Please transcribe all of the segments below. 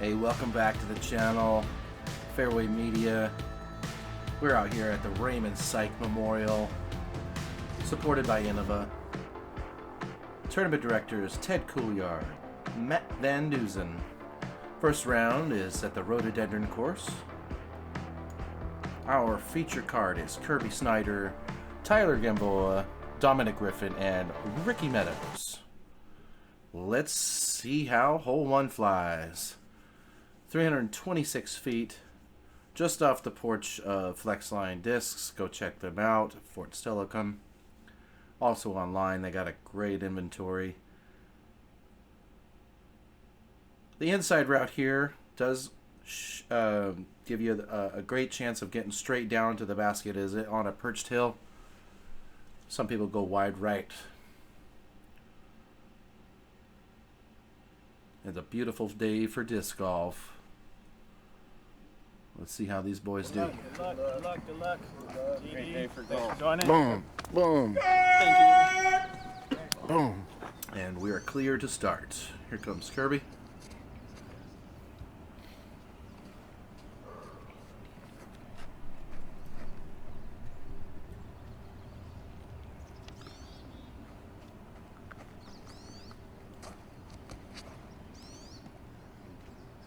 Hey, welcome back to the channel, Fairway Media. We're out here at the Raymond Seick Memorial, supported by Innova. Tournament directors Ted Couillard, Matt Van Duzen. First round is at the Rhododendron course. Our feature card is Kirby Snyder, Tyler Gamboa, Domenic Griffin, and Ricky Meadows. Let's see how hole one flies. 326 feet, just off the porch of Flexline Discs. Go check them out, Fort Stelicum. Also online, they got a great inventory. The inside route here does give you a great chance of getting straight down to the basket. Is it on a perched hill? Some people go wide right. It's a beautiful day for disc golf. Let's see how these boys do. Good luck. Great day for golf. Boom, boom, Thank you. boom. And we are clear to start. Here comes Kirby.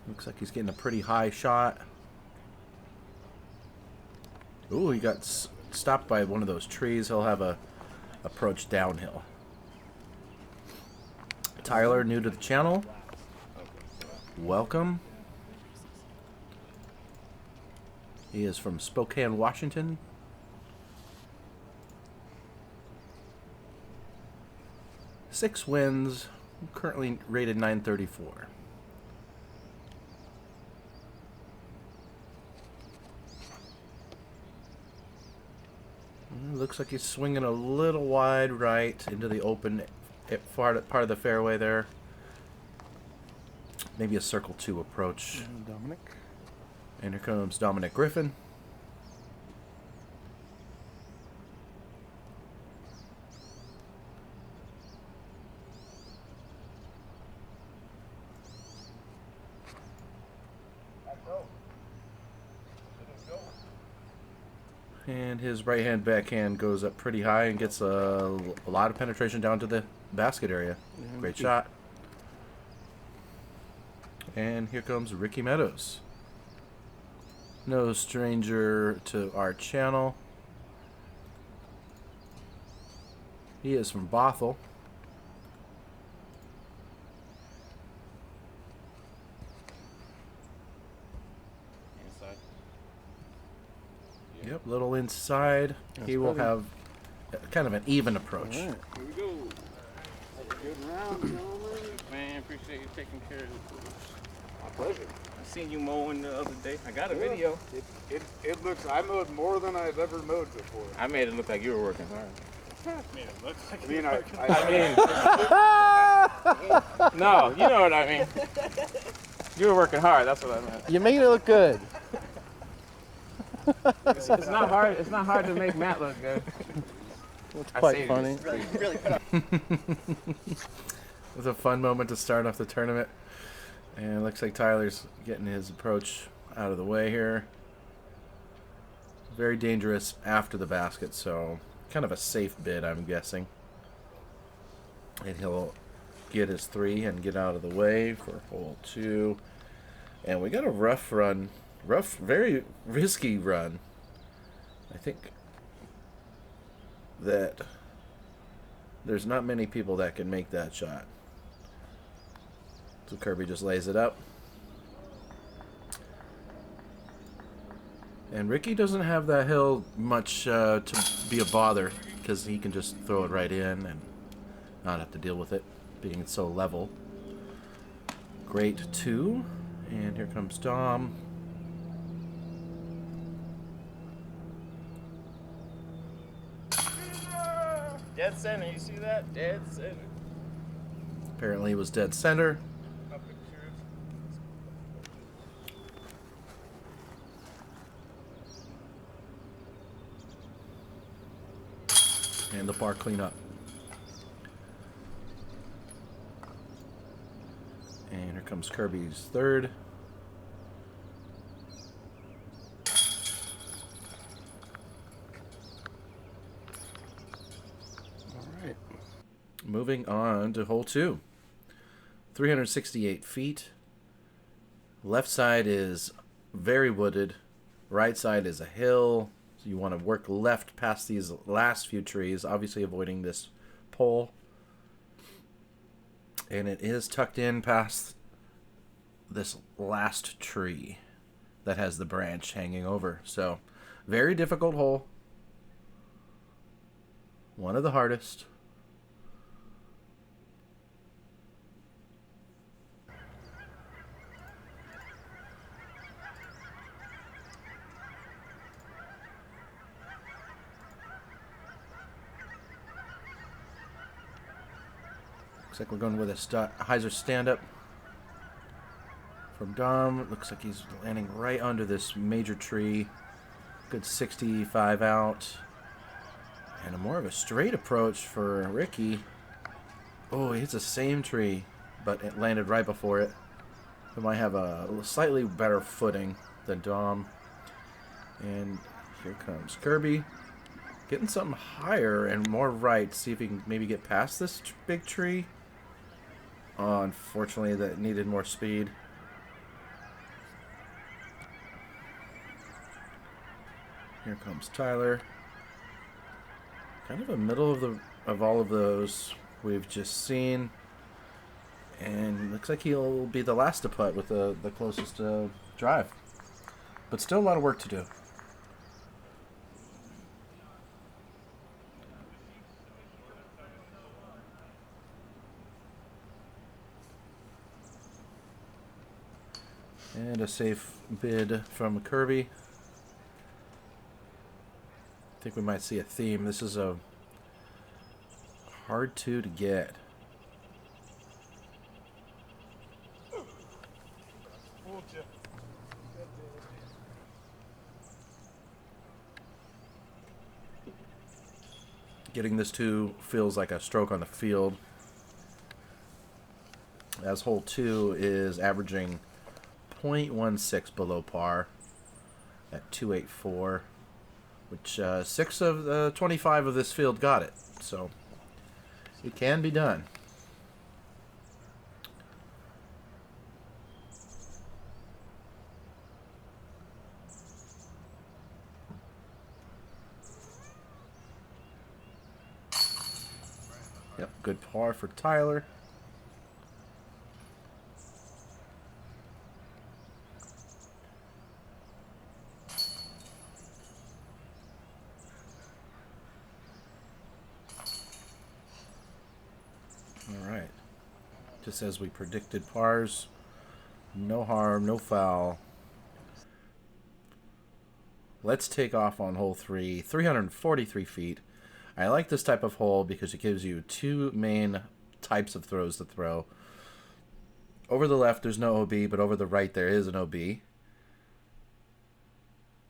Looks like he's getting a pretty high shot. Ooh, he got stopped by one of those trees. He'll have a approach downhill. Tyler, new to the channel. Welcome. He is from Spokane, Washington. Six wins, currently rated 934. Looks like he's swinging a little wide right into the open part of the fairway there. Maybe a circle 2 approach. Domenic. And here comes Domenic Griffin. And his right hand backhand goes up pretty high and gets a lot of penetration down to the basket area. Great shot. And here comes Ricky Meadows. No stranger to our channel. He is from Bothell. Yep, little inside. He will have kind of an even approach. All right. Here we go. Have a good round, gentlemen. Man, appreciate you taking care of it. My pleasure. I seen you mowing the other day. I got a video. It looks, I mowed more than I've ever mowed before. I made it look like you were working hard. Made it look like I mean, I mean, no, you know what I mean. You were working hard. That's what I meant. You made it look good. It's not hard. It's not hard to make Matt look good. It's I quite saved funny. It was a fun moment to start off the tournament. And it looks like Tyler's getting his approach out of the way here. Very dangerous after the basket, so kind of a safe bid, I'm guessing. And he'll get his 3 and get out of the way for hole 2. And we got a rough run. Very risky run. I think that there's not many people that can make that shot. So Kirby just lays it up. And Ricky doesn't have that hill much to be a bother, because he can just throw it right in and not have to deal with it being so level. Great 2. And here comes Dom. Dead center. You see that? Dead center. Apparently it was dead center. And the par cleanup. And here comes Kirby's 3rd. moving on to hole 2. 368 feet. Left side is very wooded. Right side is a hill. So you want to work left past these last few trees, obviously avoiding this pole. And it is tucked in past this last tree that has the branch hanging over. So, very difficult hole. One of the hardest. Looks like we're going with a hyzer stand-up from Dom. Looks like he's landing right under this major tree. Good 65 out. And a more of a straight approach for Ricky. Oh, he hits the same tree, but it landed right before it. He might have a slightly better footing than Dom. And here comes Kirby. Getting something higher and more right. See if he can maybe get past this big tree. Oh, unfortunately, that needed more speed. Here comes Tyler. Kind of a middle of all of those we've just seen. And looks like he'll be the last to putt with the closest drive. But still a lot of work to do. And a safe bid from Kirby. I think we might see a theme. This is a hard two to get. Getting this two feels like a stroke on the field, as hole 2 is averaging 0.16 below par at 284, which 6 of the 25 of this field got it, so it can be done. Yep, good par for Tyler. Alright, just as we predicted, pars, no harm, no foul. Let's take off on hole 3, 343 feet. I like this type of hole because it gives you 2 main types of throws to throw. Over the left there's no OB, but over the right there is an OB.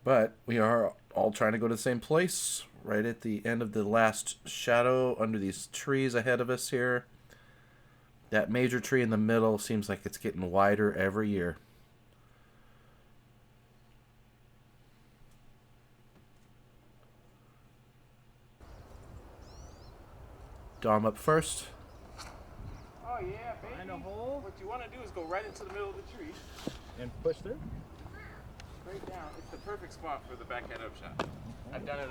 But we are all trying to go to the same place, right at the end of the last shadow under these trees ahead of us here. That major tree in the middle seems like it's getting wider every year. Dom up first. Oh yeah, baby. Find a hole. What you want to do is go right into the middle of the tree And push through? straight down. It's the perfect spot for the backhand up shot. I've done it.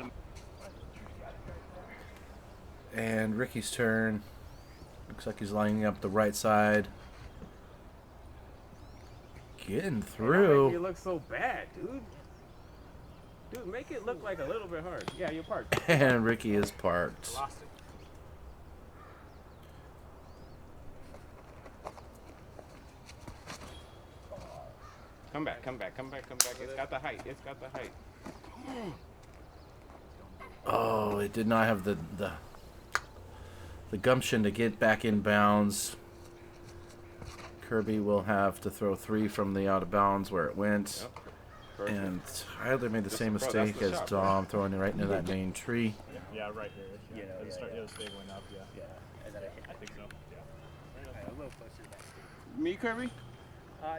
And Ricky's turn. Looks like he's lining up the right side. Getting through. You look so bad, dude. Dude, make it look like a little bit hard. Yeah, you're parked. And Ricky is parked. Lost it. Come back, come back, come back, come back. It's got the height. It's got the height. Oh, it did not have the gumption to get back in bounds. Kirby will have to throw 3 from the out of bounds where it went. Yep. And Tyler made the same mistake as Dom, throwing it right into that main tree. Yeah, right here. Yeah, it'll stay going up. Yeah. I think so. Yeah. A little closer to that stake. Me, Kirby?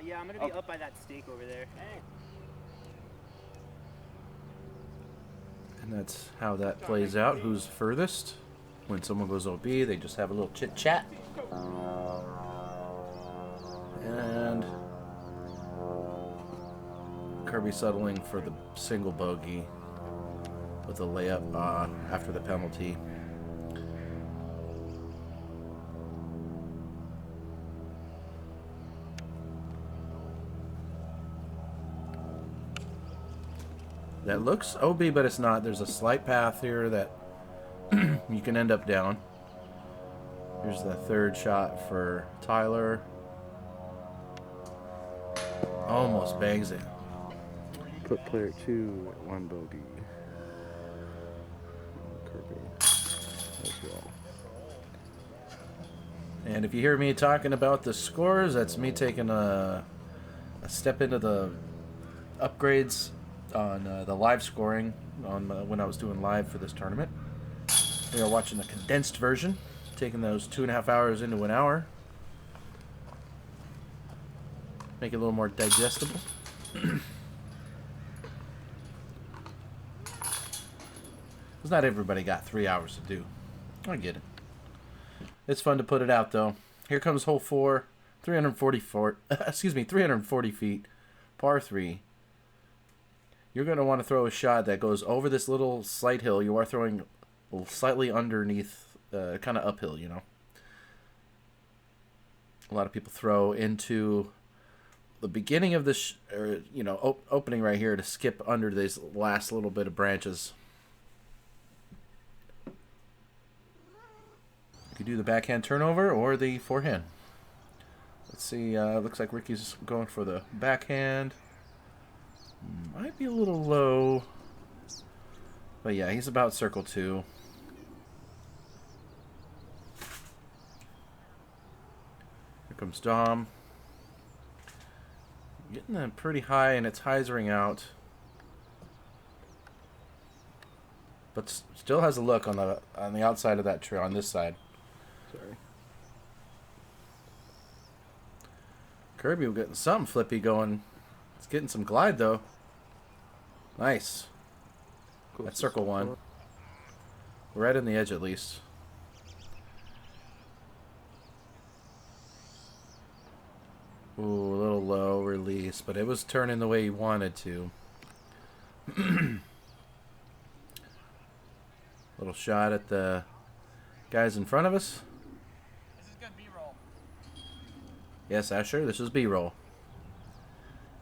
Yeah, I'm gonna be up by that stake over there. And that's how that plays out. Who's furthest? When someone goes OB, they just have a little chit chat. And Kirby settling for the single bogey with a layup after the penalty. That looks OB, but it's not. There's a slight path here that you can end up down. Here's the third shot for Tyler. Almost bangs it. Put player 2 at 1 bogey. Kirby. As well. And if you hear me talking about the scores, that's me taking a step into the upgrades on the live scoring on when I was doing live for this tournament. We are watching the condensed version, taking those 2.5 hours into an hour. Make it a little more digestible. Because not everybody got 3 hours to do. I get it. It's fun to put it out, though. Here comes hole 4, 340 feet, par 3. You're going to want to throw a shot that goes over this little slight hill. You are throwing slightly underneath, kind of uphill, you know. A lot of people throw into the beginning of this, opening right here to skip under this last little bit of branches. You could do the backhand turnover or the forehand. Let's see, looks like Ricky's going for the backhand. Might be a little low. But yeah, he's about circle 2. Here comes Dom. Getting them pretty high, and it's hyzering out. But still has a look on the outside of that tree, on this side. Sorry. Kirby, we're getting something flippy going. It's getting some glide, though. Nice. Cool. That's circle 1. Right on the edge, at least. Ooh, a little low release, but it was turning the way he wanted to. Little shot at the guys in front of us. This is good B-roll. Yes, Asher, this is B-roll.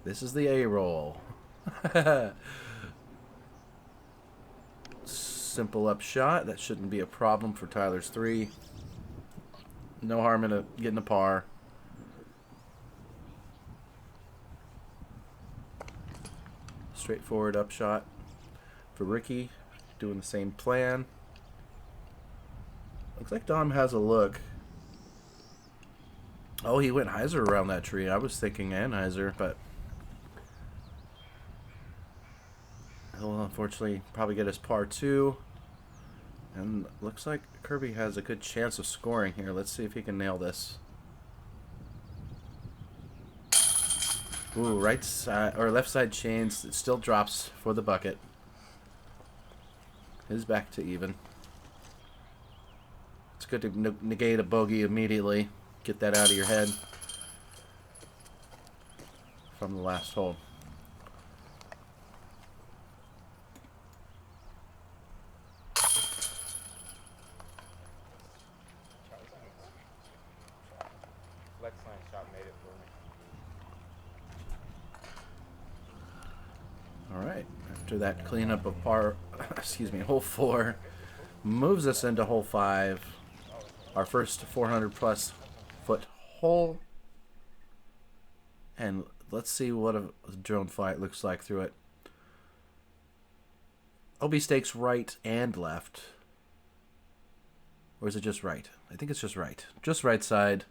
This is the A-roll. Simple up shot. That shouldn't be a problem for Tyler's 3. No harm in getting a par. Straightforward up shot for Ricky. Doing the same plan. Looks like Dom has a look. Oh, he went hyzer around that tree. I was thinking Anheuser, but he'll unfortunately probably get his par 2. And looks like Kirby has a good chance of scoring here. Let's see if he can nail this. Ooh, right side or left side chains. It still drops for the bucket. His back to even. It's good to negate a bogey immediately. Get that out of your head from the last hole. Flex line shot made it for me. All right. After that cleanup of hole 4 moves us into hole 5. Our first 400 plus foot hole. And let's see what a drone flight looks like through it. OB stakes right and left. Or is it just right? I think it's just right. Just right side.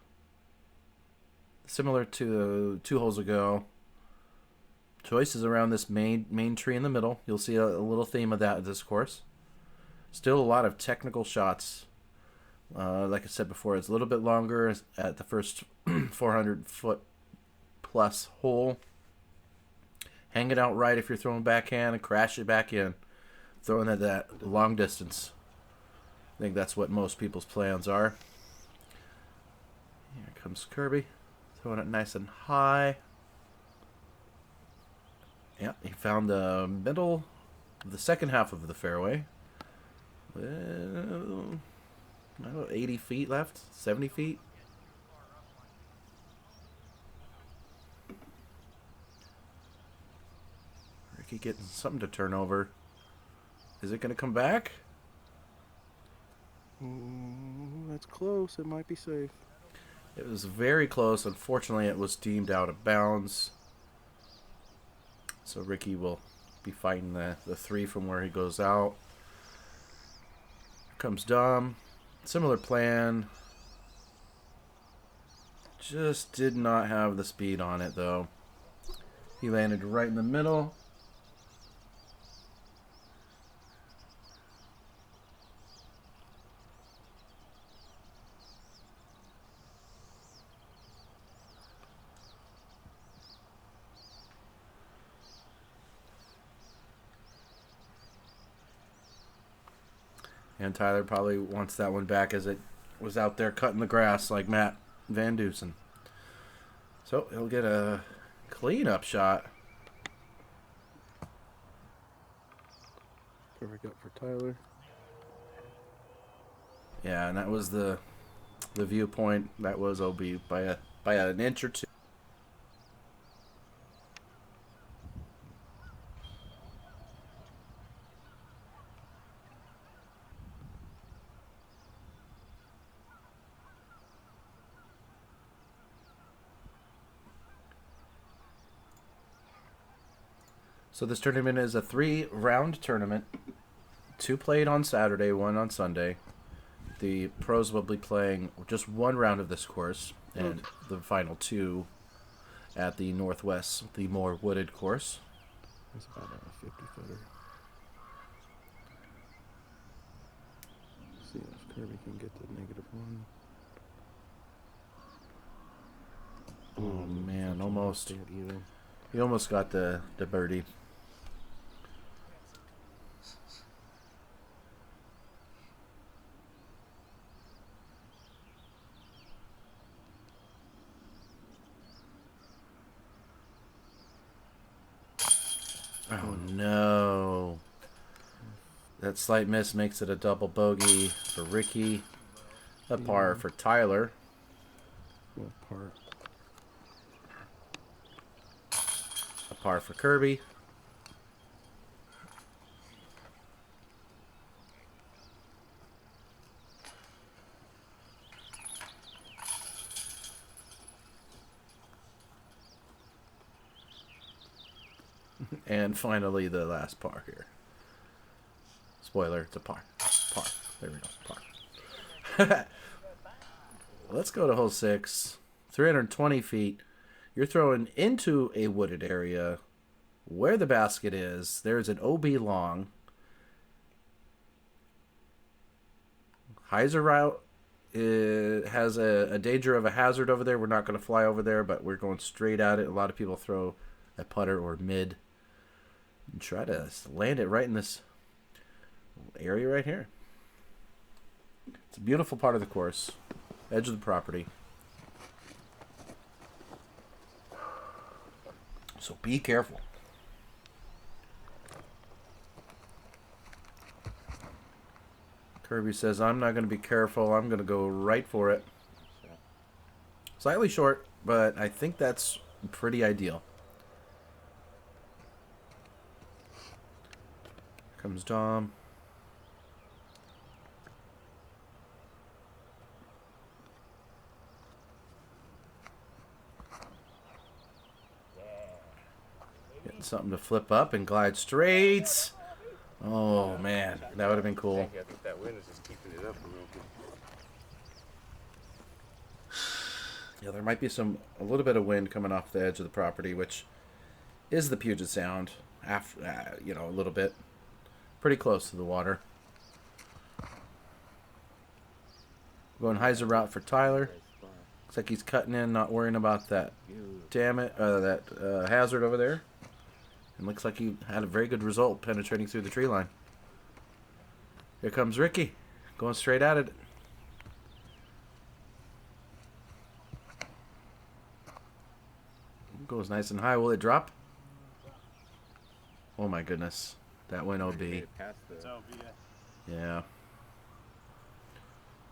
Similar to 2 holes ago. Choices around this main tree in the middle. You'll see a little theme of that in this course. Still a lot of technical shots. Like I said before, it's a little bit longer at the first 400 foot plus hole. Hang it out right if you're throwing backhand and crash it back in. Throwing at that long distance. I think that's what most people's plans are. Here comes Kirby, throwing it nice and high. Yeah, he found the middle, the second half of the fairway. Well, I don't know, 80 feet left, 70 feet. Ricky getting something to turn over. Is it going to come back? That's close. It might be safe. It was very close. Unfortunately, it was deemed out of bounds. So Ricky will be fighting the 3 from where he goes out. Here comes Dom. Similar plan. Just did not have the speed on it, though. He landed right in the middle. And Tyler probably wants that one back as it was out there cutting the grass like Matt Van Dusen. So he'll get a cleanup shot. Perfect up for Tyler. Yeah, and that was the viewpoint. That was OB by an inch or two. So this tournament is a 3-round tournament. 2 played on Saturday, 1 on Sunday. The pros will be playing just 1 round of this course, and the final 2 at the Northwest, the more wooded course. It's about a 50-footer. See if Kirby can get the -1. Oh man, almost. Stayed even. He almost got the birdie. Oh no. That slight miss makes it a double bogey for Ricky. A par for Tyler. Well, par. A par for Kirby. And finally, the last par here. Spoiler, it's a par. Par. There we go. Par. Let's go to hole 6. 320 feet. You're throwing into a wooded area where the basket is. There's an OB long. Hyzer route has a danger of a hazard over there. We're not going to fly over there, but we're going straight at it. A lot of people throw a putter or mid and try to land it right in this area right here. It's a beautiful part of the course. Edge of the property. So be careful. Kirby says, I'm not going to be careful. I'm going to go right for it. Slightly short, but I think that's pretty ideal. Here comes Dom. Getting something to flip up and glide straight. Oh, man. That would have been cool. I think that wind is just keeping it up a little bit. Yeah, there might be a little bit of wind coming off the edge of the property, which is the Puget Sound. After, a little bit. Pretty close to the water. Going Hyzer route for Tyler. Looks like he's cutting in, not worrying about that. Hazard over there. And looks like he had a very good result penetrating through the tree line. Here comes Ricky. Going straight at it. Goes nice and high. Will it drop? Oh my goodness. That went OB. Past the... So, yeah. Yeah.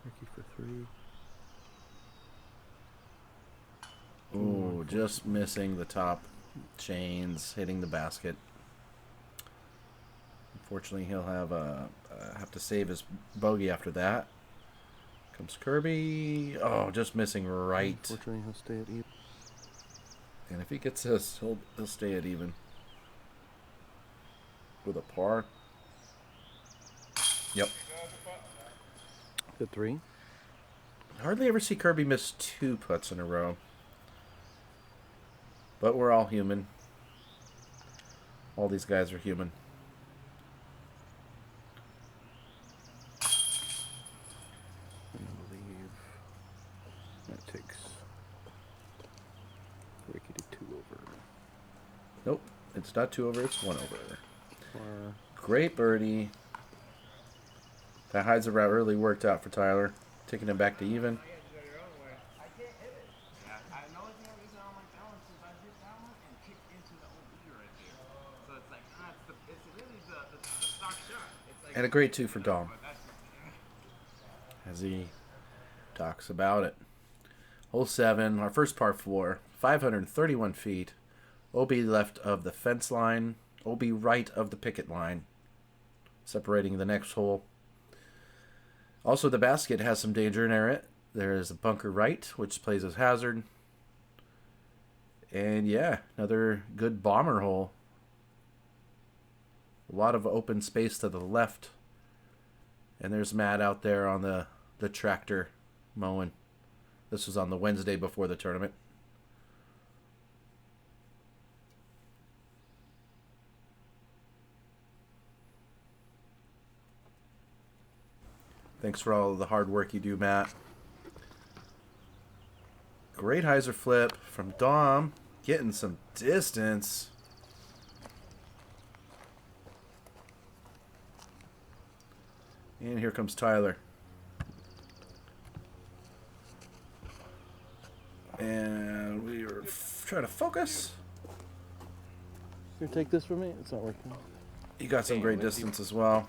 Ricky for 3. Ooh, just missing the top chains, hitting the basket. Unfortunately, he'll have to save his bogey after that. Comes Kirby. Oh, just missing right. Unfortunately, he'll stay at even. And if he gets this, he'll stay at even. With a par. Yep. The 3. Hardly ever see Kirby miss 2 putts in a row. But we're all human. All these guys are human. I believe that takes Ricky to 2 over. Nope. It's not 2 over, it's 1 over. Par. Great birdie. That hides the route really worked out for Tyler. Taking him back to even. And a great 2 for Dom. As he talks about it. Hole 7, our first par 4. 531 feet. OB left of the fence line. OB right of the picket line. Separating the next hole. Also, the basket has some danger near it. There is a bunker right, which plays as hazard. And yeah, another good bomber hole. A lot of open space to the left. And there's Matt out there on the tractor mowing. This was on the Wednesday before the tournament. Thanks for all of the hard work you do, Matt. Great hyzer flip from Dom. Getting some distance. And here comes Tyler. And we are trying to focus. You take this from me? It's not working. You got some great distance as well.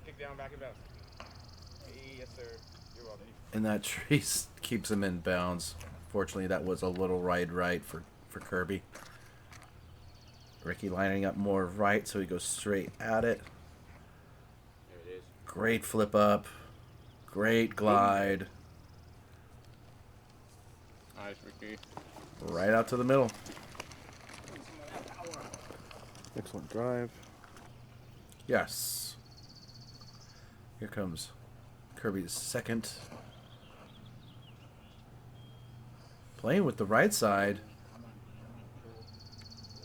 Kick down, back and bounce. Yes, sir. You're welcome. And that tree keeps him in bounds. Fortunately, that was a little right for Kirby. Ricky lining up more right, so he goes straight at it. There it is. Great flip up. Great glide. Nice, Ricky. Right out to the middle. Excellent drive. Yes. Here comes Kirby's second. Playing with the right side.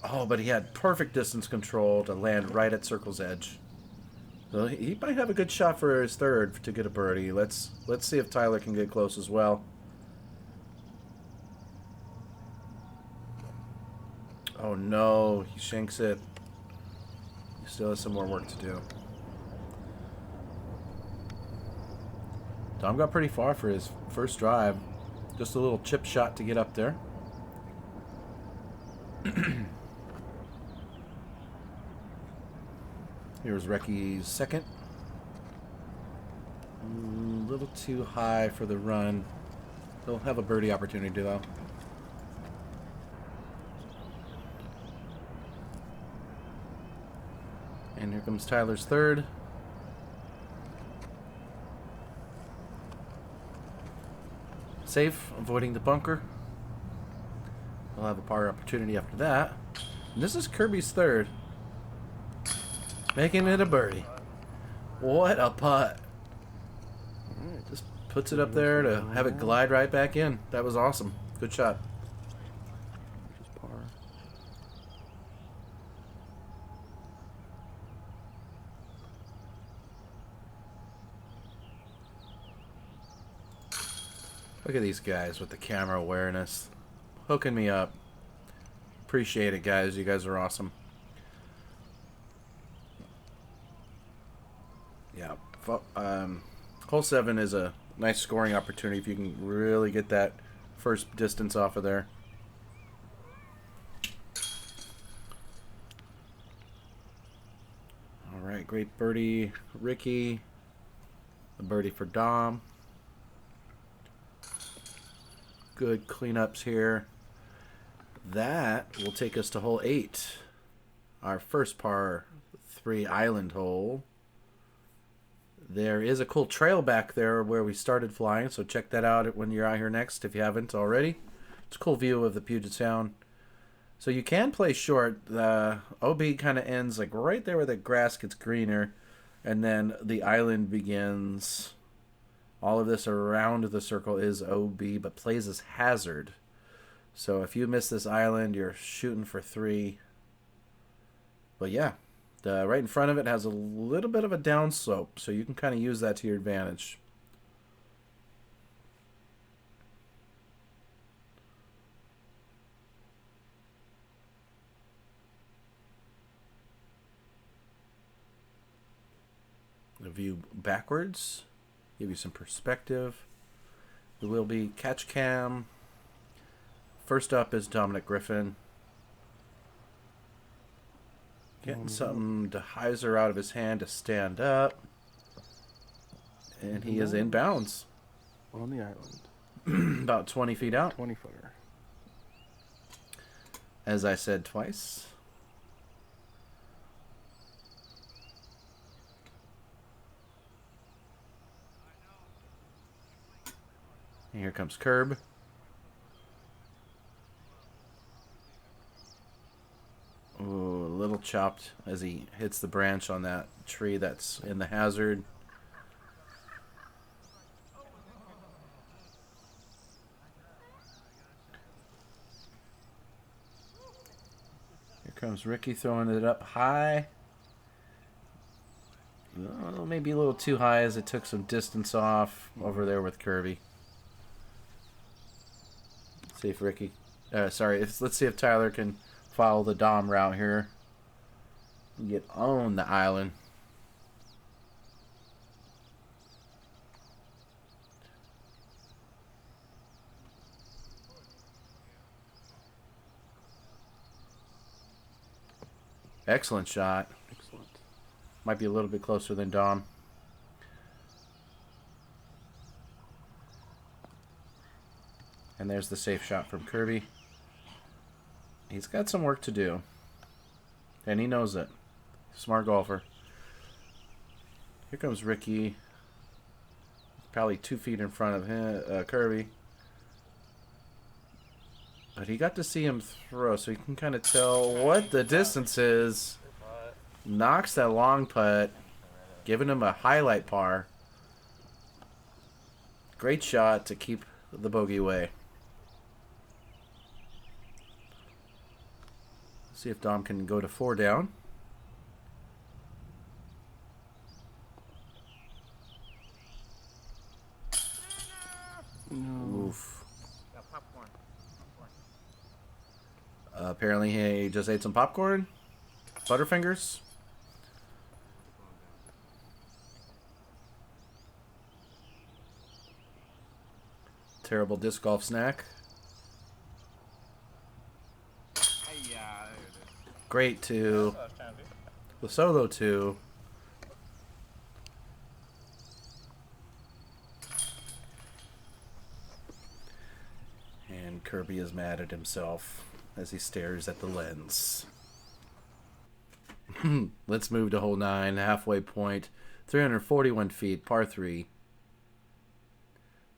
Oh, but he had perfect distance control to land right at circle's edge. So he might have a good shot for his third to get a birdie. Let's see if Tyler can get close as well. Oh no, he shanks it. He still has some more work to do. Dom got pretty far for his first drive. Just a little chip shot to get up there. Here's Ricky's second. A little too high for the run. He'll have a birdie opportunity though. And here comes Tyler's third. Safe, avoiding the bunker. We'll have a par opportunity after that. And this is Kirby's third. Making it a birdie. What a putt. Alright. Just puts it up there to have it glide right back in. That was awesome. Good shot. Just par. Look at these guys with the camera awareness. Hooking me up. Appreciate it, guys. You guys are awesome. Yeah. Hole 7 is a nice scoring opportunity if you can really get that first distance off of there. All right, great birdie, Ricky. The birdie for Dom. Good cleanups here. That will take us to hole 8. Our first par 3 island hole. There is a cool trail back there where we started flying, so check that out when you're out here next if you haven't already. It's a cool view of the Puget Sound. So you can play short. The OB kind of ends like right there where the grass gets greener, and then the island begins. All of this around the circle is OB, but plays as hazard. So if you miss this island, you're shooting for 3. But yeah, the right in front of it has a little bit of a downslope, so you can kind of use that to your advantage. The view backwards, give you some perspective. There will be catch cam. First up is Domenic Griffin. Getting something to hyzer out of his hand to stand up. And he is in bounds. On the island. About 20 feet out. 20 footer. As I said twice. And here comes Kirby. Ooh, a little chopped as he hits the branch on that tree that's in the hazard. Here comes Ricky throwing it up high. Oh, maybe a little too high as it took some distance off over there with Kirby. See if Ricky... let's see if Tyler can follow the Dom route here and get on the island. Excellent shot. Excellent. Might be a little bit closer than Dom. And there's the safe shot from Kirby. He's got some work to do. And he knows it. Smart golfer. Here comes Ricky. Probably 2 feet in front of him, Kirby. But he got to see him throw, so he can kind of tell what the distance is. Knocks that long putt, giving him a highlight par. Great shot to keep the bogey away. See if Dom can go to 4 down. No. Oof. Apparently he just ate some popcorn. Butterfingers. Terrible disc golf snack. Great two. The solo two. And Kirby is mad at himself as he stares at the lens. Let's move to hole 9, halfway point, 341 feet, par 3.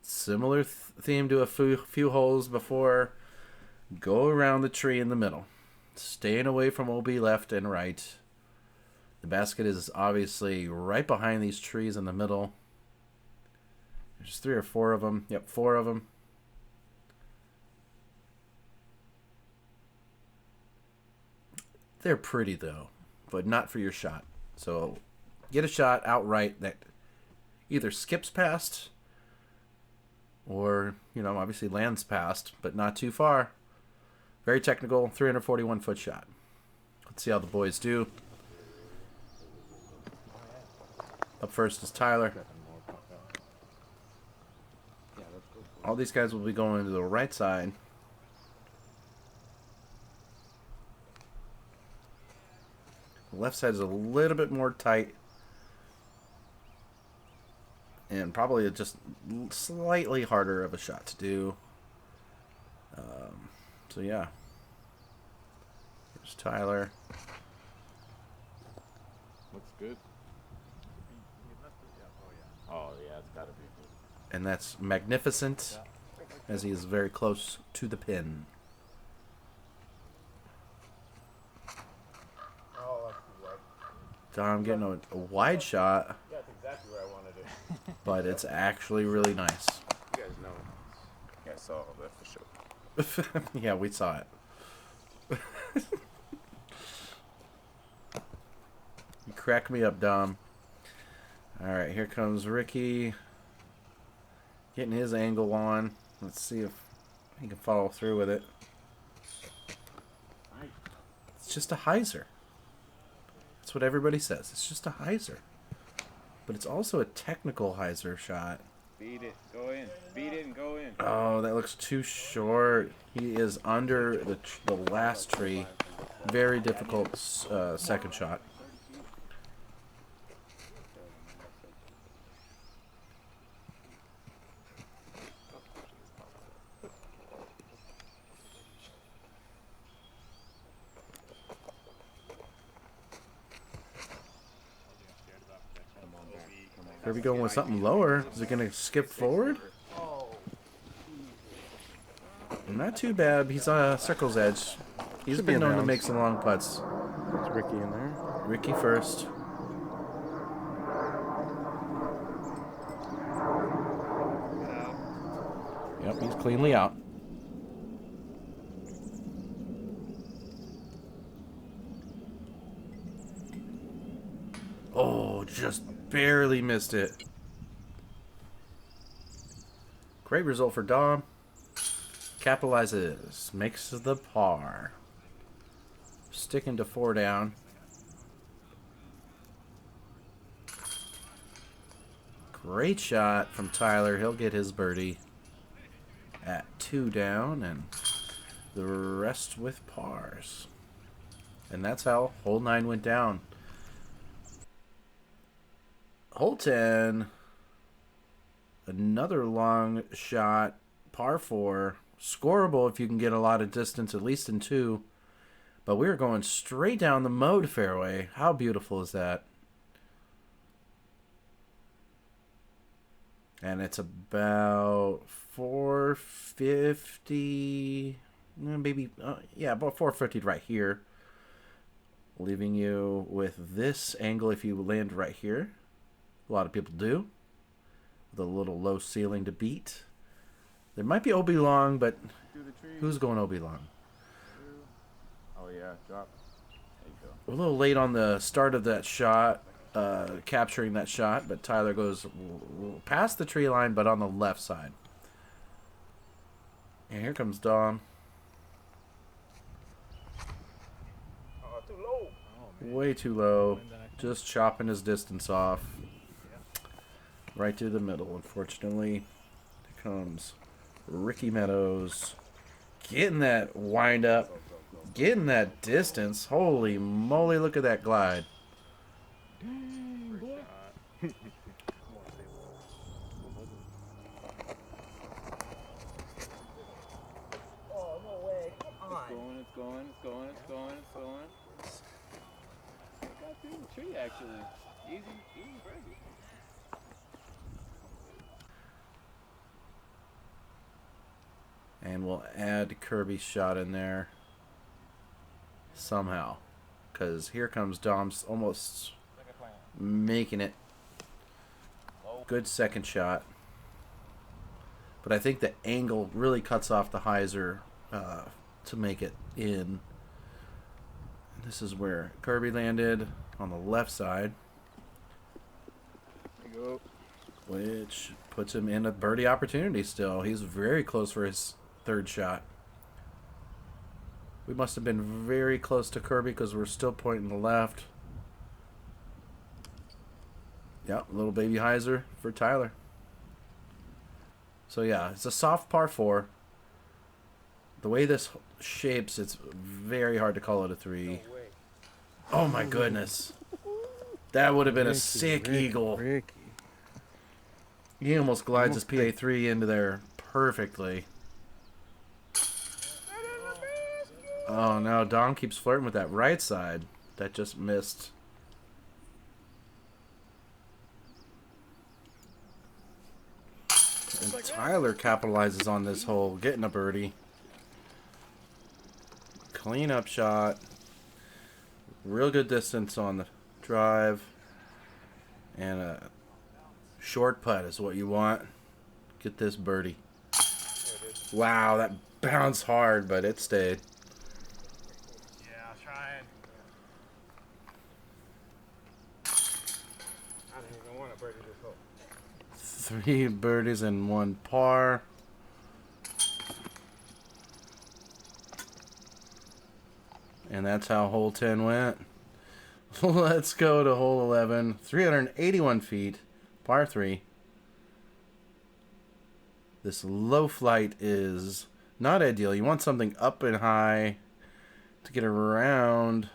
Similar theme to a few holes before. Go around the tree in the middle. Staying away from OB left and right. The basket is obviously right behind these trees in the middle. There's 3 or 4 of them. Yep, 4 of them. They're pretty though, but not for your shot. So get a shot outright that either skips past or, obviously lands past, but not too far. Very technical, 341-foot shot. Let's see how the boys do. Up first is Tyler. All these guys will be going to the right side. The left side is a little bit more tight. And probably just slightly harder of a shot to do. So yeah. Here's Tyler. Looks good. Oh yeah, it's gotta be. And that's magnificent, as he is very close to the pin. Oh, that's too wide. Dom getting a wide shot, That's exactly where I wanted it. but it's actually really nice. You guys know. You guys saw that for sure. Yeah, we saw it. You crack me up, Dom. Alright, here comes Ricky. Getting his angle on. Let's see if he can follow through with it. It's just a hyzer. That's what everybody says. It's just a hyzer. But it's also a technical hyzer shot. Beat it. Go in. Beat it and go in. Oh, that looks too short. He is under the last tree. Very difficult second shot. Kirby going with something lower. Is it going to skip forward? Not too bad. He's on a circle's edge. He's Should be been in known to bounds. make some long putts. It's Ricky in there. Ricky first. Yep, he's cleanly out. Oh, just barely missed it. Great result for Dom. Capitalizes. Makes the par. Sticking to 4 down. Great shot from Tyler. He'll get his birdie at 2 down, and the rest with pars. And that's how hole 9 went down. Hole 10, another long shot, par 4, scoreable if you can get a lot of distance, at least in 2. But we're going straight down the mode fairway. How beautiful is that? And it's about 450, maybe, yeah, about 450 right here. Leaving you with this angle if you land right here. A lot of people do. With a little low ceiling to beat. There might be OB long, but who's going OB long? Oh yeah, drop. There you go. We're a little late on the start of that shot, capturing that shot, but Tyler goes past the tree line, but on the left side. And here comes Dom. Oh, too low. Way too low. Just chopping his distance off. Right to the middle, unfortunately. Here comes Ricky Meadows. Getting that wind up. Getting that distance. Holy moly, look at that glide. Oh, no way. Come on. It's going. Got through the tree, actually. Easy birdie. And we'll add Kirby's shot in there somehow. Because here comes Dom's almost making it. Good second shot. But I think the angle really cuts off the hyzer to make it in. And this is where Kirby landed on the left side. There you go. Which puts him in a birdie opportunity still. He's very close for his third shot. We must have been very close to Kirby because we're still pointing the left. Yep, little baby hyzer for Tyler. So yeah, it's a soft par 4. The way this shapes, it's very hard to call it a 3. Oh my goodness. That would have been a sick eagle. Ricky. He almost glides his PA3 into there perfectly. Oh no, Dom keeps flirting with that right side. That just missed. And Tyler capitalizes on this hole, getting a birdie. Clean up shot. Real good distance on the drive. And a short putt is what you want. Get this birdie. Wow, that bounced hard, but it stayed. Yeah, I was trying. I didn't even want to birdie this hole. 3 birdies and 1 par. And that's how hole 10 went. Let's go to hole 11. 381 feet, par 3. This low flight is not ideal. You want something up and high to get around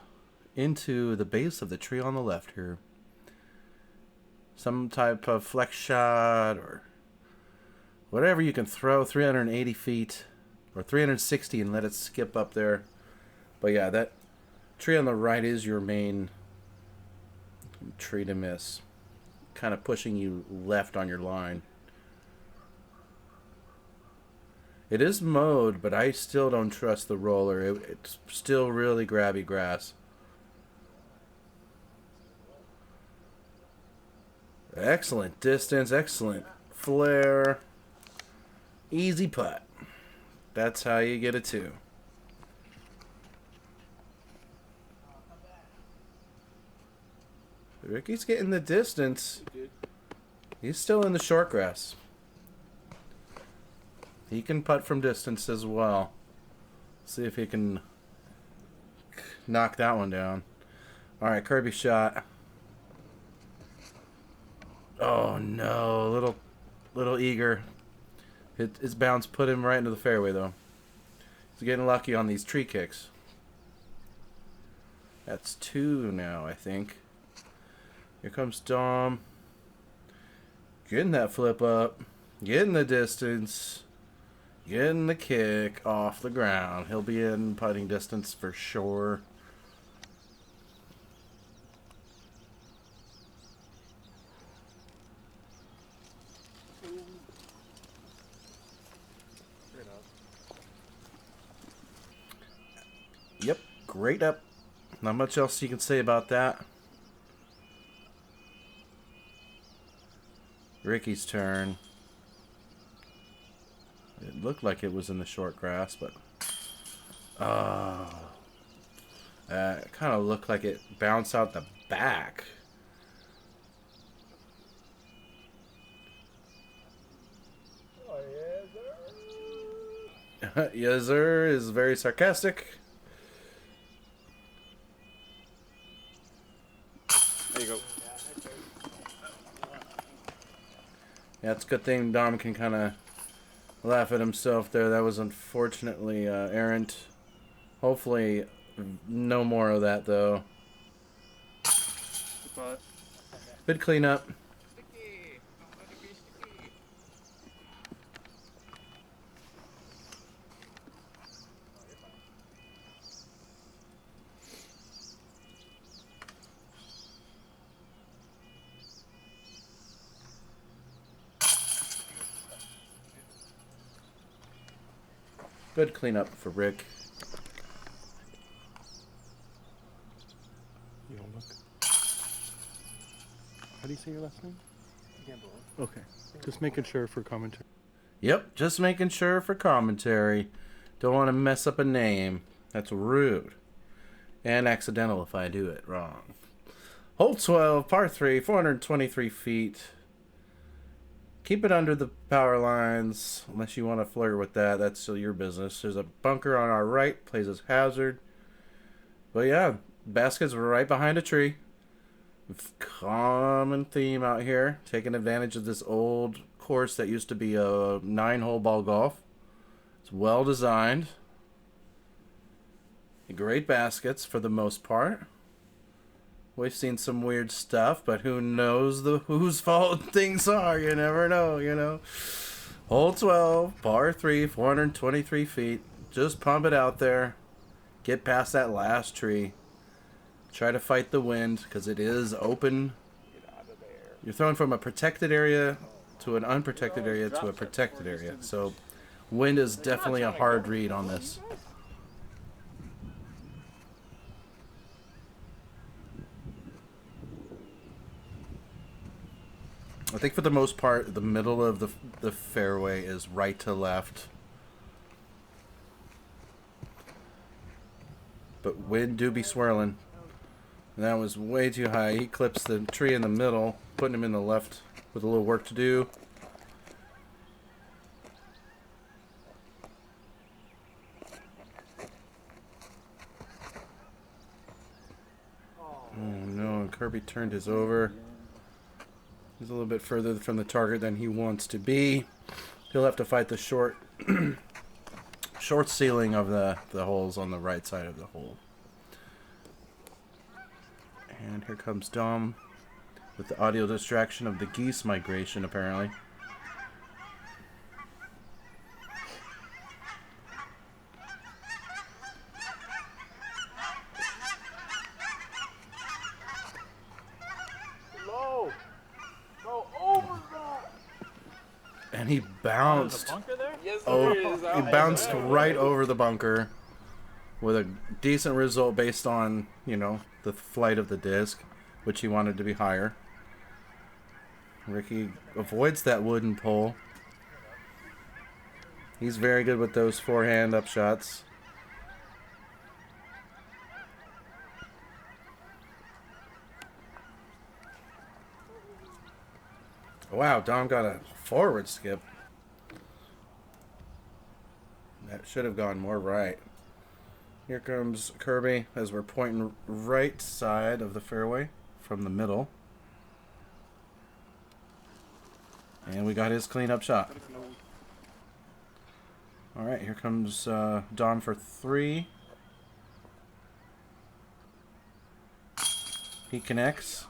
into the base of the tree on the left here. Some type of flex shot or whatever you can throw. 380 feet or 360 and let it skip up there. But yeah, that tree on the right is your main tree to miss. Kind of pushing you left on your line. It is mowed, but I still don't trust the roller. It's still really grabby grass. Excellent distance, excellent flare. Easy putt. That's how you get a 2. Ricky's getting the distance. He's still in the short grass. He can putt from distance as well. See if he can knock that one down. All right, Kirby shot. Oh no, little eager. His bounce put him right into the fairway though. He's getting lucky on these tree kicks. That's 2 now, I think. Here comes Dom. Getting that flip up. Getting the distance. Getting the kick off the ground. He'll be in putting distance for sure. Yep, great up. Not much else you can say about that. Ricky's turn. It looked like it was in the short grass, but it kind of looked like it bounced out the back. Oh, yes, sir. Yes, sir is very sarcastic. There you go. Yeah, it's a good thing Dom can kind of laugh at himself there. That was unfortunately errant. Hopefully, no more of that, though. Good cleanup. Good cleanup for Rick. You don't look. How do you say your last name? Gamboa. Okay. Just making sure for commentary. Yep, just making sure for commentary. Don't want to mess up a name. That's rude. And accidental if I do it wrong. Hole 12, par 3, 423 feet. Keep it under the power lines, unless you want to flirt with that. That's still your business. There's a bunker on our right, plays as hazard. But yeah, basket's right behind a tree. Common theme out here, taking advantage of this old course that used to be a 9-hole ball golf. It's well designed. Great baskets for the most part. We've seen some weird stuff, but who knows whose fault things are? You never know, you know. Hole 12, par 3, 423 feet. Just pump it out there. Get past that last tree. Try to fight the wind, because it is open. You're throwing from a protected area to an unprotected area to a protected area. So wind is definitely a hard read on this. I think for the most part, the middle of the fairway is right to left. But wind do be swirling. That was way too high. He clips the tree in the middle, putting him in the left with a little work to do. Oh no, and Kirby turned his over. He's a little bit further from the target than he wants to be. He'll have to fight the short ceiling of the holes on the right side of the hole. And here comes Dom with the audio distraction of the geese migration, apparently. Low. Go over that. And he bounced. Bunker there? Yes, Oh, there is. he bounced right over the bunker with a decent result based on, you know, the flight of the disc, which he wanted to be higher. Ricky avoids that wooden pole. He's very good with those forehand up shots. Wow, Dom got a forward skip. That should have gone more right. Here comes Kirby as we're pointing right side of the fairway from the middle. And we got his cleanup shot. Alright, here comes Dom for 3. He connects.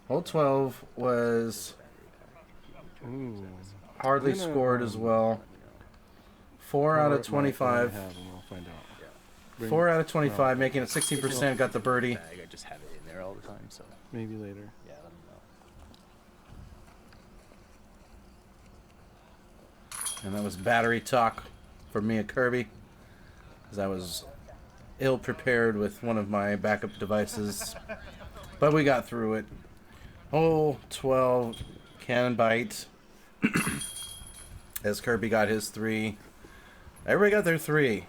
Hole 12 was hardly scored as well. 4 out of 25. 4 out of 25, making it 16%. Got the birdie. I just have it in there all the time, so Maybe later. yeah, let me know. And that was battery talk for me at Kirby, because I was ill prepared with one of my backup devices. But we got through it. Hole 12, cannon bite. As Kirby got his 3. Everybody got their 3.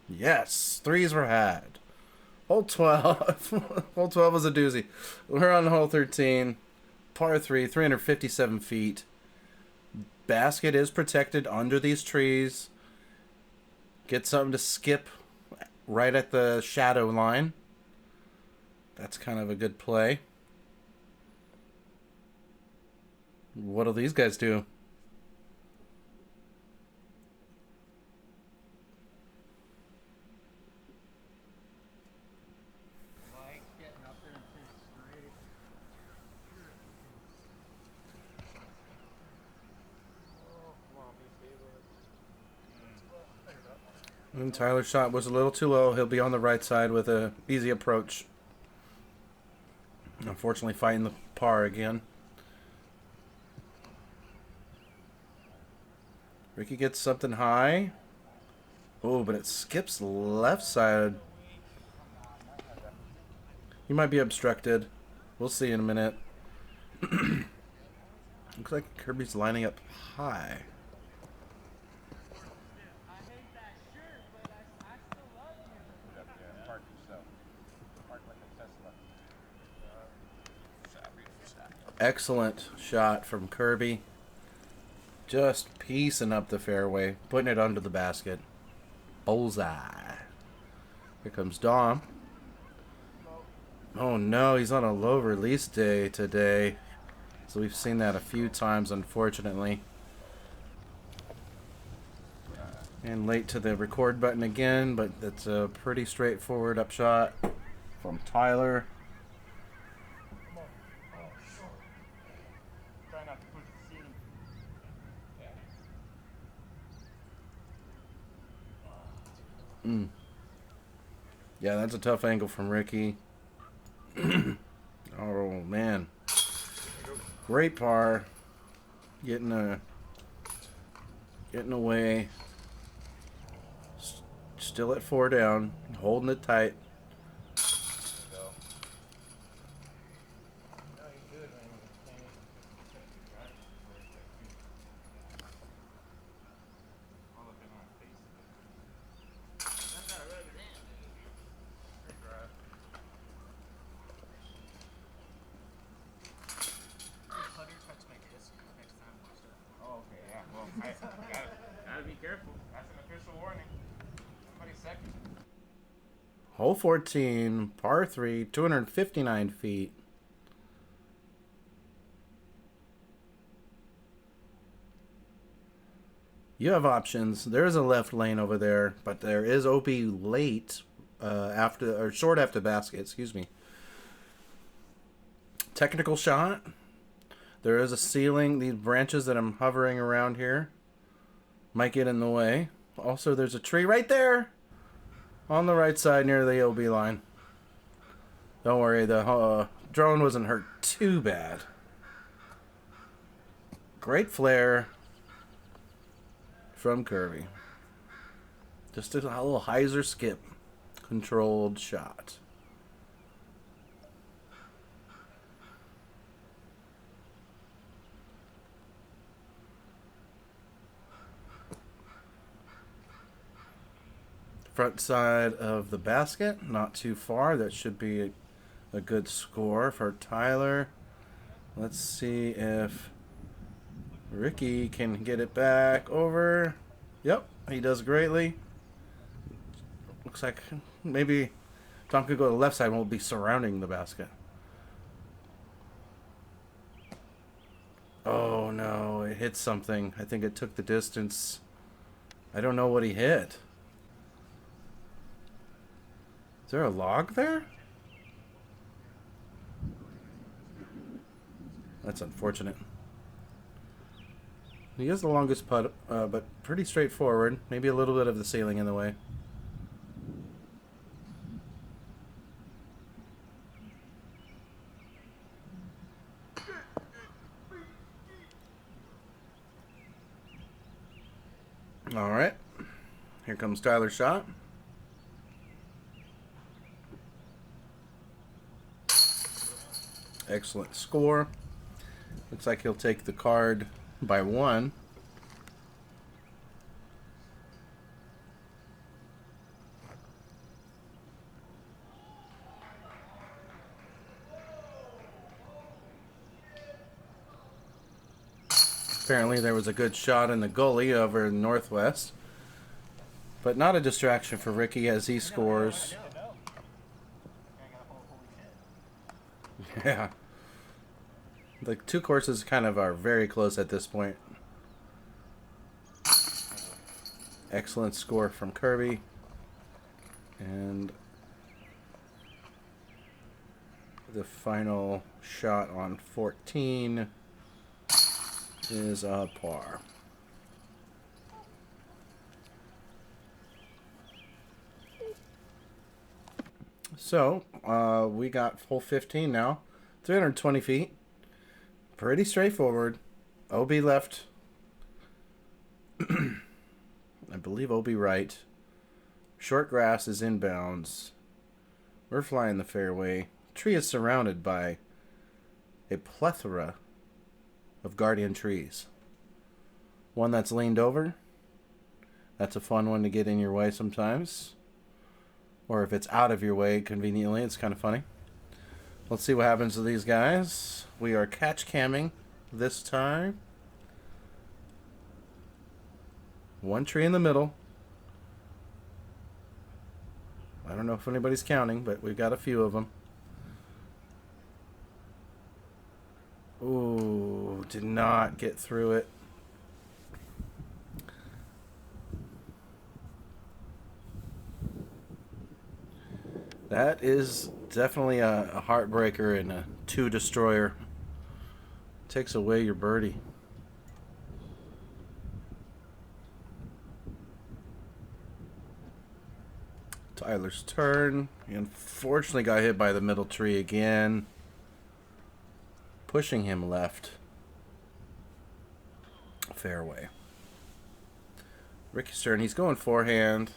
Yes, 3s were had. Hole 12. Hole 12 was a doozy. We're on hole 13. Par 3, 357 feet. Basket is protected under these trees. Get something to skip right at the shadow line. That's kind of a good play. What'll these guys do? And Tyler's shot was a little too low. He'll be on the right side with a easy approach. Unfortunately, fighting the par again. Ricky gets something high. Oh, but it skips left side. He might be obstructed. We'll see in a minute. Looks like Kirby's lining up high. Excellent shot from Kirby. Just piecing up the fairway, putting it under the basket. Bullseye. Here comes Dom. Oh no, he's on a low release day today. So we've seen that a few times, unfortunately. And late to the record button again, but it's a pretty straightforward upshot from Tyler. Yeah, that's a tough angle from Ricky. Oh man, great par. Getting away. Still at 4 down, holding it tight. Gotta be careful. That's an official warning. Somebody's second. Hole 14, par 3, 259 feet. You have options. There is a left lane over there, but there is OB late short after basket, excuse me. Technical shot. There is a ceiling. These branches that I'm hovering around here might get in the way. Also, there's a tree right there on the right side near the OB line. Don't worry, the drone wasn't hurt too bad. Great flare from Kirby. Just a little hyzer skip. Controlled shot. Front side of the basket, not too far. That should be a good score for Tyler. Let's see if Ricky can get it back over. Yep, he does greatly. Looks like maybe Tom could go to the left side and we'll be surrounding the basket. Oh no, it hit something. I think it took the distance. I don't know what he hit. Is there a log there? That's unfortunate. He has the longest putt, but pretty straightforward. Maybe a little bit of the ceiling in the way. All right. Here comes Tyler's shot. Excellent score. Looks like he'll take the card by 1. Apparently there was a good shot in the gully over in Northwest. But not a distraction for Ricky as he scores. Yeah. The two courses kind of are very close at this point. Excellent score from Kirby. And the final shot on 14 is a par. So, we got hole 15 now. 320 feet. Pretty straightforward. OB left. I believe OB right. Short grass is inbounds. We're flying the fairway. Tree is surrounded by a plethora of guardian trees. One that's leaned over. That's a fun one to get in your way sometimes. Or if it's out of your way conveniently, it's kind of funny. Let's see what happens to these guys. We are catch camming this time. One tree in the middle. I don't know if anybody's counting, but we've got a few of them. Ooh, did not get through it. That is definitely a heartbreaker and a 2 destroyer. Takes away your birdie. Tyler's turn. He unfortunately got hit by the middle tree again, pushing him left. Fairway. Ricky's turn. He's going forehand.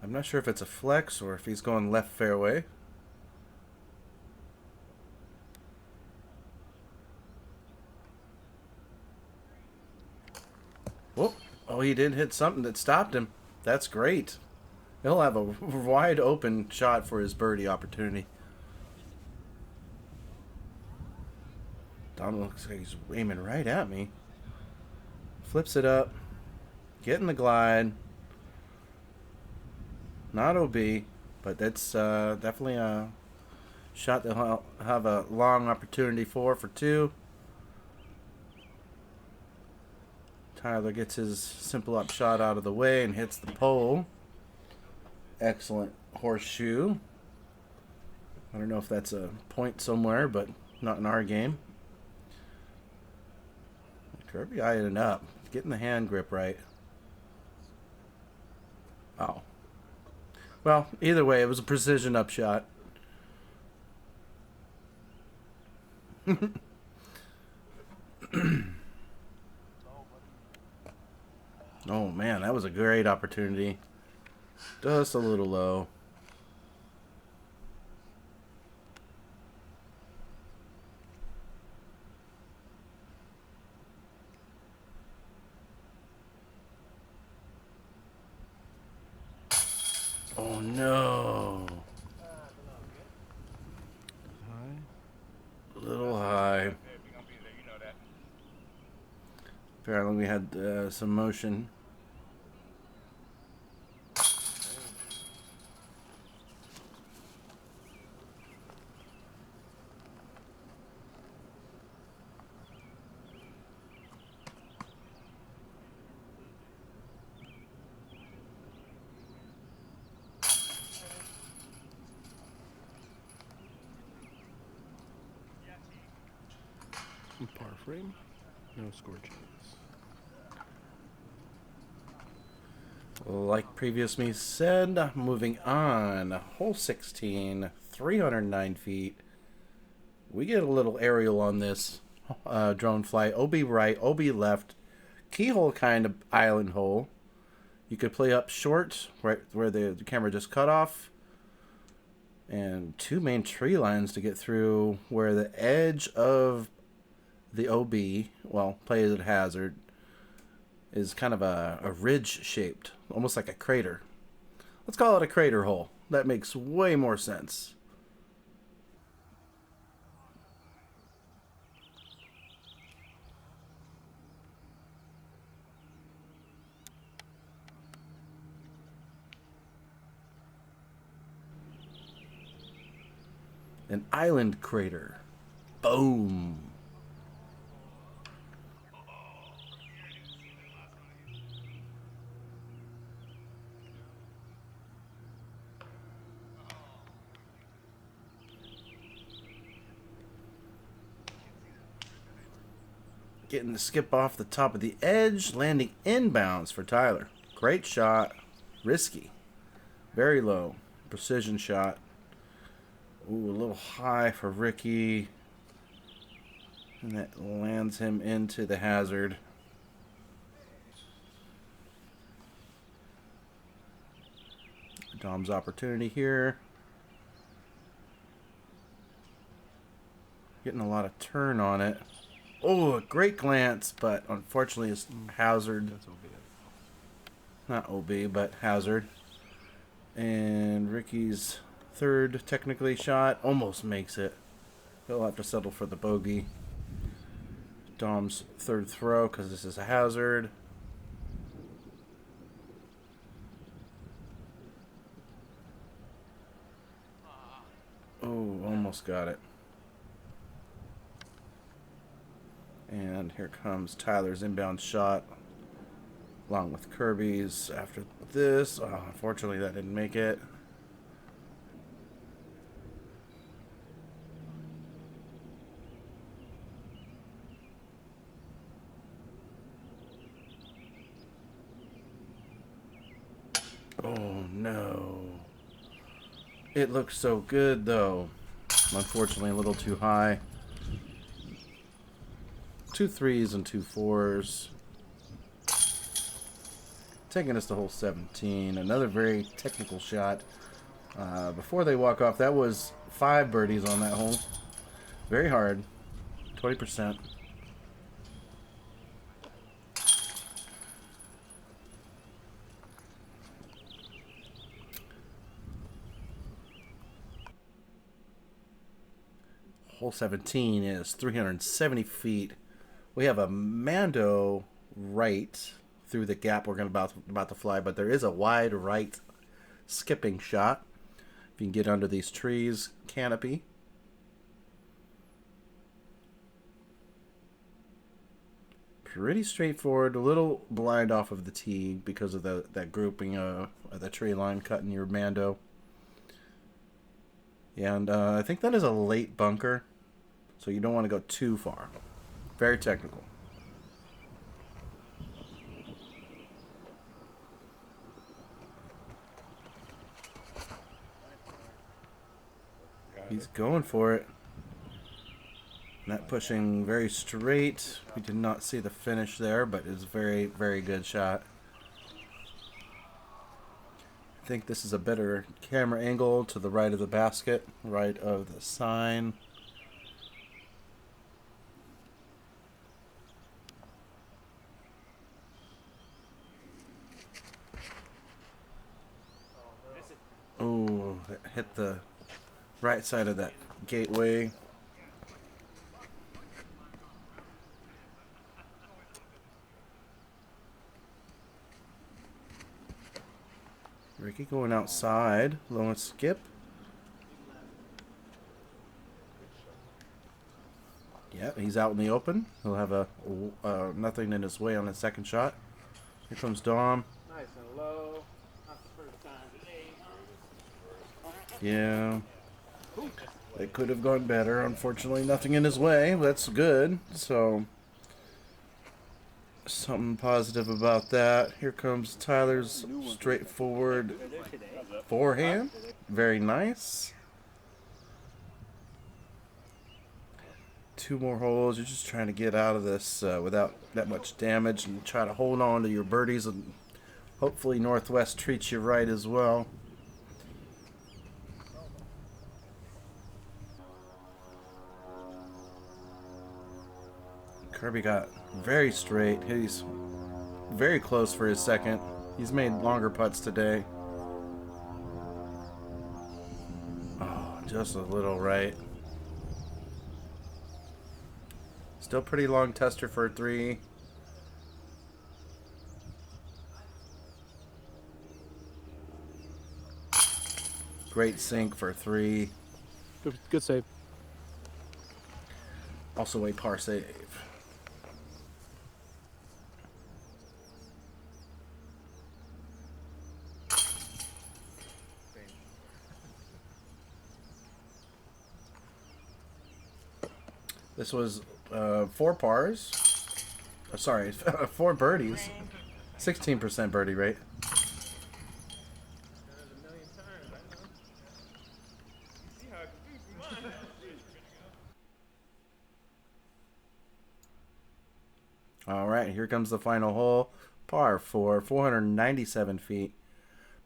I'm not sure if it's a flex or if he's going left fairway. Whoop. Oh, he did hit something that stopped him. That's great. He'll have a wide open shot for his birdie opportunity. Dom looks like he's aiming right at me. Flips it up. Getting the glide. Not OB, but that's definitely a shot that he'll have a long opportunity for 2. Tyler gets his simple up shot out of the way and hits the pole. Excellent horseshoe. I don't know if that's a point somewhere, but not in our game. Kirby eyeing it up. Getting the hand grip right. Oh. Well, either way, it was a precision upshot. Oh, man, that was a great opportunity. Just a little low. Oh, no. A little high. Apparently we had some motion. Par frame, no score changes. Like previous me said, moving on. Hole 16, 309 feet. We get a little aerial on this drone flight. OB right, OB left. Keyhole kind of island hole. You could play up short, right where the camera just cut off. And 2 main tree lines to get through where the edge of the OB, well, play as a hazard, is kind of a ridge shaped, almost like a crater. Let's call it a crater hole. That makes way more sense. An island crater. Boom. Getting the skip off the top of the edge, landing inbounds for Tyler. Great shot. Risky. Very low. Precision shot. Ooh, a little high for Ricky. And that lands him into the hazard. Dom's opportunity here. Getting a lot of turn on it. Oh, a great glance, but unfortunately it's hazard. That's OB. Not OB, but hazard. And Ricky's Third technically shot. Almost makes it. He'll have to settle for the bogey. Dom's third throw because this is a hazard. Oh, almost got it. And here comes Tyler's inbound shot, along with Kirby's after this. Oh, unfortunately, that didn't make it. Oh, no. It looks so good, though. Unfortunately, a little too high. 2 3s and 2 4s. Taking us to hole 17. Another very technical shot. Before they walk off, that was 5 birdies on that hole. Very hard. 20%. Hole 17 is 370 feet. We have a Mando right through the gap we're about to fly, but there is a wide right skipping shot. If you can get under these trees, canopy. Pretty straightforward. A little blind off of the tee because of that grouping of the tree line cutting your Mando. And I think that is a late bunker, so you don't want to go too far. Very technical. He's going for it. Not pushing very straight. We did not see the finish there, but it's a very, very good shot. I think this is a better camera angle to the right of the basket, right of the sign. Oh, that hit the right side of that gateway. Ricky going outside. Low and skip. Yeah, he's out in the open. He'll have a nothing in his way on his second shot. Here comes Dom. Nice and low. Not the first time today. Yeah. It could have gone better. Unfortunately, nothing in his way. That's good. So, something positive about that. Here comes Tyler's straightforward forehand. Very nice. 2 more holes. You're just trying to get out of this without that much damage and try to hold on to your birdies, and hopefully Northwest treats you right as well. Kirby got very straight. He's very close for his second. He's made longer putts today. Oh, just a little right. Still pretty long tester for a 3. Great sink for a 3. Good save. Also a par save. This was 4 pars. Oh, sorry, 4 birdies. 16% birdie rate. All right, here comes the final hole. Par 4, 497 feet.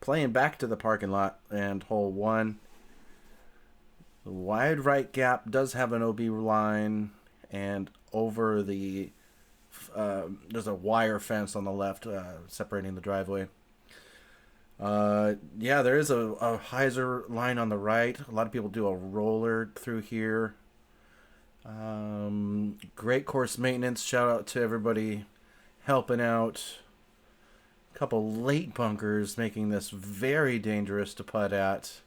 Playing back to the parking lot and hole 1. The wide right gap does have an OB line, and over the there's a wire fence on the left separating the driveway. Yeah, there is a hyzer line on the right. A lot of people do a roller through here. Great course maintenance. Shout out to everybody helping out. A couple late bunkers making this very dangerous to putt at.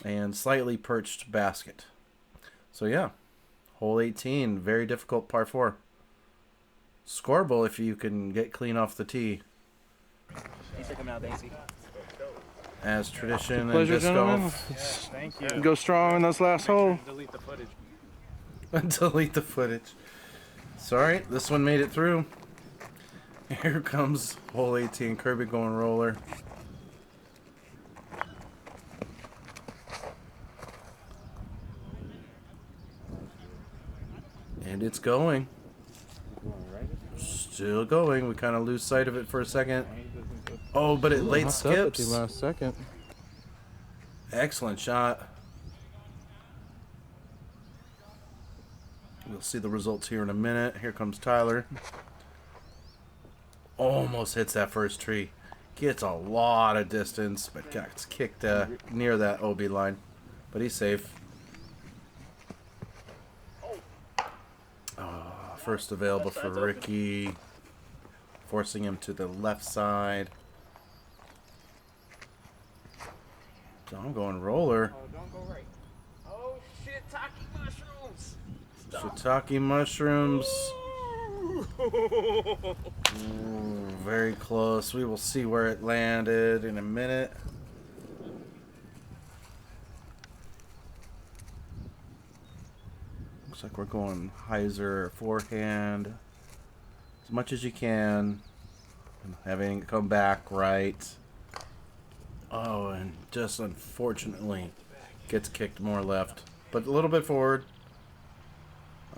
And slightly perched basket. So yeah, hole 18, very difficult par 4. Scoreable if you can get clean off the tee. Thanks for coming out, Banksy. As tradition and Pleasure, disc gentlemen. golf. Yes, thank you. Go strong in this last hole. Delete the footage. Delete the footage. Sorry, this one made it through. Here comes hole 18, Kirby going roller. And it's going. Still going. We kind of lose sight of it for a second. Oh, but it late Hopped up at the skips. last second. Excellent shot. We'll see the results here in a minute. Here comes Tyler. Almost hits that first tree. Gets a lot of distance, but gets kicked near that OB line. But he's safe. First available for Ricky. Forcing him to the left side. So I'm going roller. Oh, don't go right. Oh, shit, Taki mushrooms. Shiitake mushrooms. Ooh, very close. We will see where it landed in a minute. Looks like we're going hyzer forehand as much as you can. And having it come back right. Oh, and just unfortunately gets kicked more left. But a little bit forward.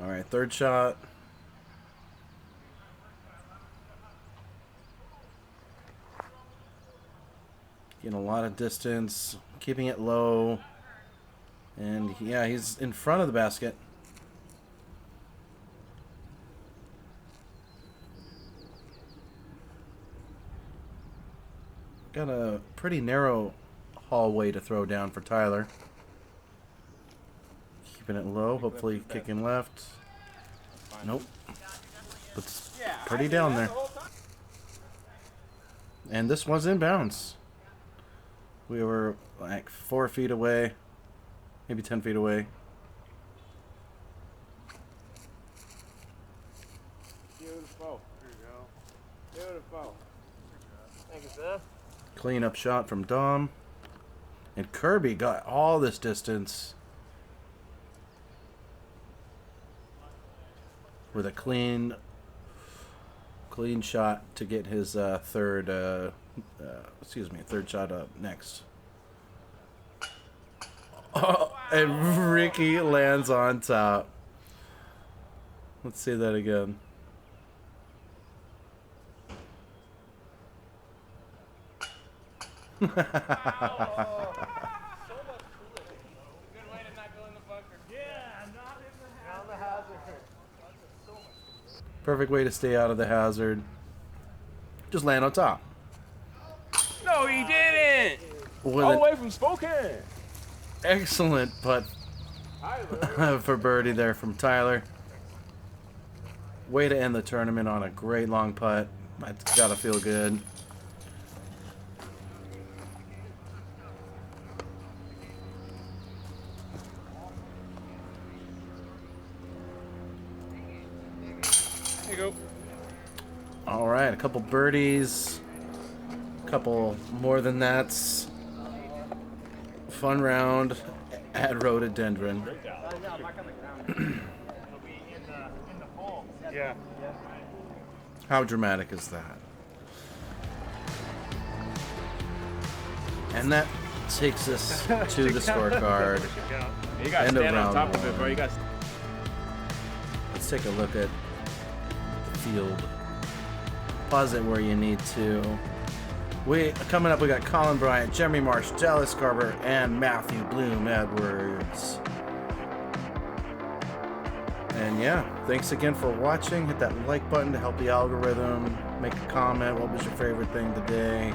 Alright, third shot. Getting a lot of distance. Keeping it low. And yeah, he's in front of the basket. Got a pretty narrow hallway to throw down for Tyler. Keeping it low, hopefully kicking left. Nope. It's pretty down there. And this was inbounds. We were like 4 feet away, maybe 10 feet away. Beautiful. There you go. Beautiful. Thank you, sir. Clean up shot from Dom. And Kirby got all this distance with a clean shot to get his third shot up next. Oh, and Ricky lands on top. Let's see that again. Good way to not go in the bunker. Yeah, not in the hazard. Perfect way to stay out of the hazard. Just land on top. No, he didn't. With All an the way from Spokane. excellent putt for birdie there from Tyler. Way to end the tournament on a great long putt. That's gotta feel good. There you go. All right, a couple birdies, a couple more than that's. Fun round at Rhododendron. Yeah. How dramatic is that? And that takes us to the scorecard. You gotta End of stand on round top of it, bro. one. You got. Let's take a look at the field. Pause it where you need to. Coming up, we got Colin Bryant, Jeremy Marsh, Dallas Garber, and Matthew Bloom Edwards. And yeah, thanks again for watching. Hit that like button to help the algorithm. Make a comment. What was your favorite thing today?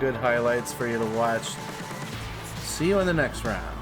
Good highlights for you to watch. See you in the next round.